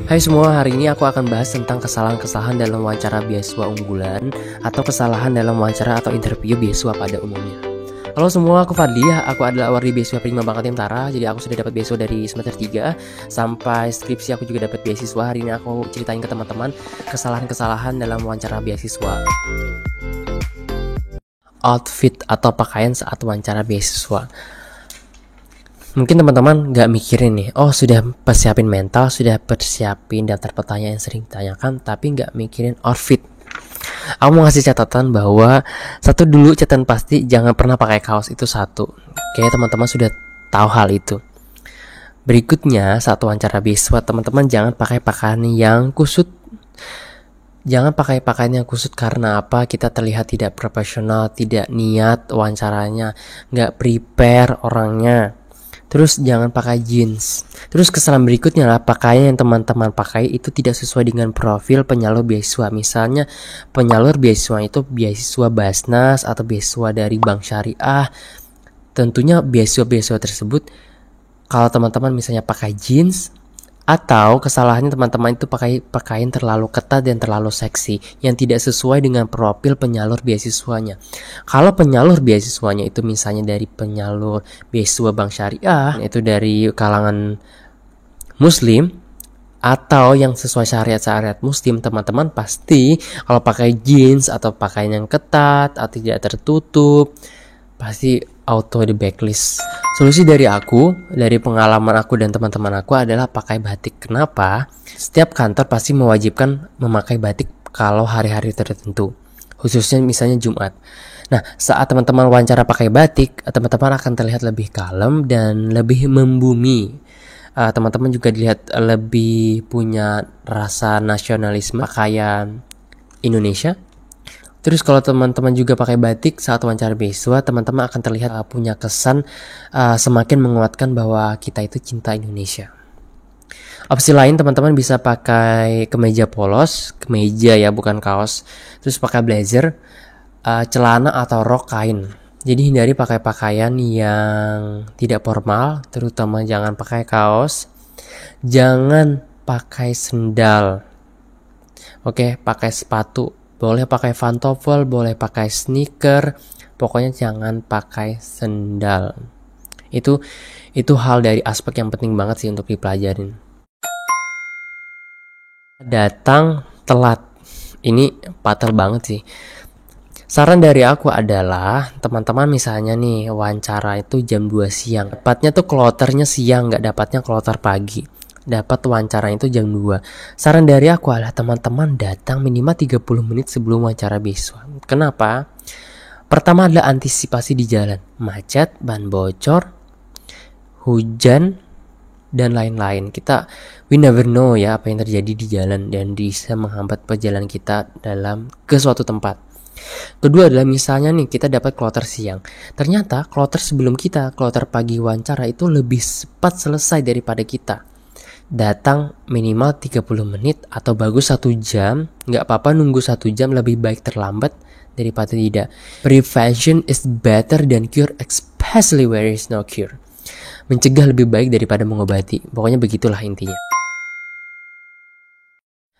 Hai semua, hari ini aku akan bahas tentang kesalahan-kesalahan dalam wawancara beasiswa unggulan atau kesalahan dalam wawancara atau interview beasiswa pada umumnya. Halo semua, aku Fadli, aku adalah awardee beasiswa Prima Bangkatim Tara. Jadi aku sudah dapat beasiswa dari semester 3 sampai skripsi aku juga dapat beasiswa. Hari ini aku ceritain ke teman-teman kesalahan-kesalahan dalam wawancara beasiswa. Outfit atau pakaian saat wawancara beasiswa. Mungkin teman-teman gak mikirin nih, sudah persiapin mental, sudah persiapin daftar pertanyaan yang sering ditanyakan, tapi gak mikirin outfit. Aku mau ngasih catatan bahwa satu dulu, catatan pasti jangan pernah pakai kaos, itu satu. Kayaknya teman-teman sudah tahu hal itu. Berikutnya, saat wawancara beasiswa, teman-teman jangan pakai pakaian yang kusut. Jangan pakai pakaian yang kusut karena apa? Kita terlihat tidak profesional, tidak niat wawancaranya, gak prepare orangnya. Terus jangan pakai jeans. Terus kesalahan berikutnya adalah pakaian yang teman-teman pakai itu tidak sesuai dengan profil penyalur beasiswa. Misalnya penyalur beasiswa itu beasiswa Basnas atau beasiswa dari Bank Syariah. Tentunya beasiswa-beasiswa tersebut kalau teman-teman misalnya pakai jeans, atau kesalahannya teman-teman itu pakai pakaian terlalu ketat dan terlalu seksi yang tidak sesuai dengan profil penyalur beasiswanya. Kalau penyalur beasiswanya itu misalnya dari penyalur beasiswa Bank Syariah, itu dari kalangan muslim atau yang sesuai syariat muslim, teman-teman pasti kalau pakai jeans atau pakaian yang ketat atau tidak tertutup pasti auto di blacklist. Solusi dari aku, dari pengalaman aku dan teman-teman aku adalah pakai batik. Kenapa? Setiap kantor pasti mewajibkan memakai batik kalau hari-hari tertentu, khususnya misalnya Jumat. Nah, saat teman-teman wawancara pakai batik, teman-teman akan terlihat lebih kalem dan lebih membumi. Teman-teman juga dilihat lebih punya rasa nasionalisme pakaian Indonesia. Terus kalau teman-teman juga pakai batik saat wawancara beasiswa, teman-teman akan terlihat punya kesan semakin menguatkan bahwa kita itu cinta Indonesia. Opsi lain, teman-teman bisa pakai kemeja polos, kemeja ya bukan kaos. Terus pakai blazer, celana atau rok kain. Jadi hindari pakai pakaian yang tidak formal, terutama jangan pakai kaos. Jangan pakai sendal. Oke, pakai sepatu. Boleh pakai pantofel, boleh pakai sneaker, pokoknya jangan pakai sendal. Itu hal dari aspek yang penting banget sih untuk dipelajarin. Datang telat, ini fatal banget sih. Saran dari aku adalah teman-teman misalnya nih wawancara itu jam 2 siang, dapatnya tuh kloternya siang, gak dapatnya kloter pagi. Dapat wawancara itu jam 2. Saran dari aku adalah teman-teman datang minimal 30 menit sebelum wawancara beasiswa. Kenapa? Pertama adalah antisipasi di jalan. Macet, ban bocor, hujan, dan lain-lain. We never know ya apa yang terjadi di jalan dan bisa menghambat perjalanan kita ke suatu tempat. Kedua adalah misalnya nih kita dapat kloter siang. Ternyata kloter sebelum kita, kloter pagi wawancara itu lebih cepat selesai daripada kita. Datang minimal 30 menit atau bagus 1 jam. Gak apa-apa nunggu 1 jam, lebih baik terlambat daripada tidak. Prevention is better than cure, especially where is no cure. Mencegah lebih baik daripada mengobati. Pokoknya begitulah intinya.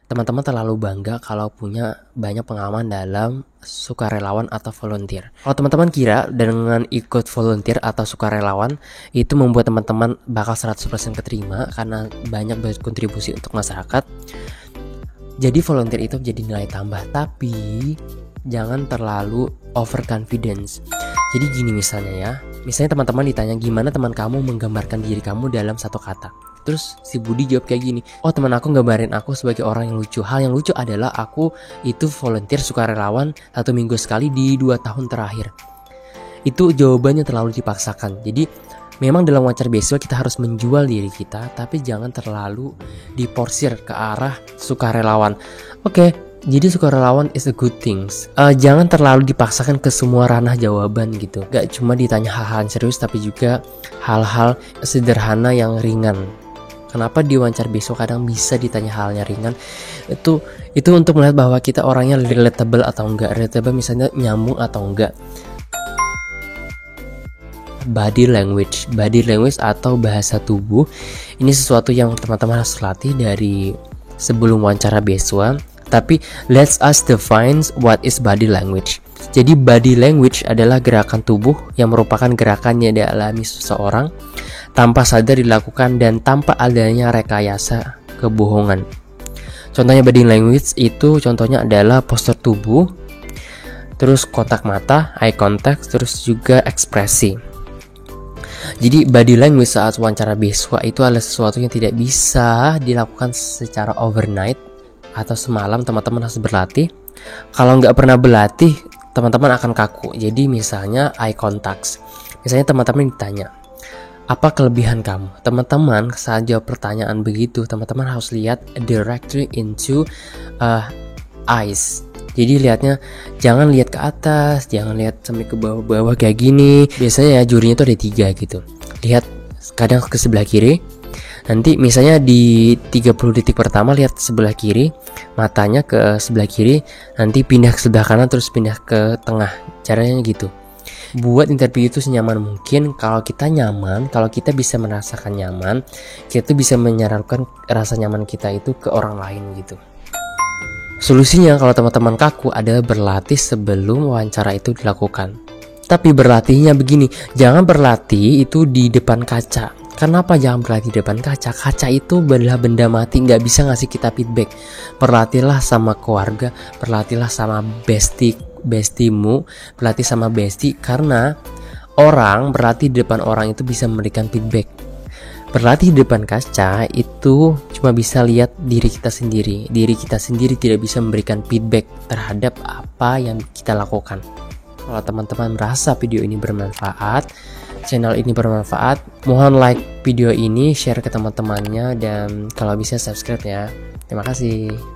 Teman-teman terlalu bangga kalau punya banyak pengalaman dalam sukarelawan atau volunteer. Kalau teman-teman kira dengan ikut volunteer atau sukarelawan itu membuat teman-teman bakal 100% keterima karena banyak berkontribusi untuk masyarakat, jadi volunteer itu jadi nilai tambah. Tapi jangan terlalu overconfidence. Jadi gini misalnya teman-teman ditanya gimana teman kamu menggambarkan diri kamu dalam satu kata. Terus si Budi jawab kayak gini, teman aku gambarin aku sebagai orang yang lucu. Hal yang lucu adalah aku itu volunteer sukarelawan 1 minggu sekali di 2 tahun terakhir. Itu jawabannya terlalu dipaksakan. Jadi memang dalam wawancara beasiswa kita harus menjual diri kita, tapi jangan terlalu diporsir ke arah sukarelawan. Oke, jadi sukarelawan is a good things. Jangan terlalu dipaksakan ke semua ranah jawaban gitu. Gak cuma ditanya hal-hal serius, tapi juga hal-hal sederhana yang ringan. Kenapa di wawancara beasiswa kadang bisa ditanya halnya ringan? Itu untuk melihat bahwa kita orangnya relatable atau enggak. Relatable misalnya nyambung atau enggak. Body language atau bahasa tubuh ini sesuatu yang teman-teman harus latih dari sebelum wawancara beasiswa. Tapi let's us define what is body language. Jadi body language adalah gerakan tubuh yang merupakan gerakan yang dialami seseorang tanpa sadar dilakukan dan tanpa adanya rekayasa kebohongan. Contohnya body language itu contohnya adalah postur tubuh, terus kontak mata, eye contact, terus juga ekspresi. Jadi body language saat wawancara beasiswa itu adalah sesuatu yang tidak bisa dilakukan secara overnight atau semalam. Teman-teman harus berlatih. Kalau nggak pernah berlatih, teman-teman akan kaku. Jadi misalnya eye contact. Misalnya teman-teman ditanya, apa kelebihan kamu? Teman-teman saat jawab pertanyaan begitu, teman-teman harus lihat directly into eyes. Jadi lihatnya jangan lihat ke atas, jangan lihat sampai ke bawah-bawah kayak gini. Biasanya ya jurinya tuh ada 3 gitu. Lihat kadang ke sebelah kiri. Nanti misalnya di 30 detik pertama lihat sebelah kiri, matanya ke sebelah kiri, nanti pindah ke sebelah kanan terus pindah ke tengah. Caranya gitu. Buat interview itu senyaman mungkin. Kalau kita nyaman, kalau kita bisa merasakan nyaman, kita tuh bisa menyalurkan rasa nyaman kita itu ke orang lain gitu. Solusinya kalau teman-teman kaku adalah berlatih sebelum wawancara itu dilakukan. Tapi berlatihnya begini, jangan berlatih itu di depan kaca. Kenapa jangan berlatih di depan kaca? Kaca itu adalah benda mati, nggak bisa ngasih kita feedback. Berlatihlah sama keluarga, berlatihlah sama bestimu, berlatih sama bestie, karena orang berlatih di depan orang itu bisa memberikan feedback. Berlatih di depan kaca itu cuma bisa lihat diri kita sendiri. Diri kita sendiri tidak bisa memberikan feedback terhadap apa yang kita lakukan. Kalau teman-teman merasa video ini bermanfaat, channel ini bermanfaat, mohon like video ini, share ke teman-temannya, dan kalau bisa subscribe ya. Terima kasih.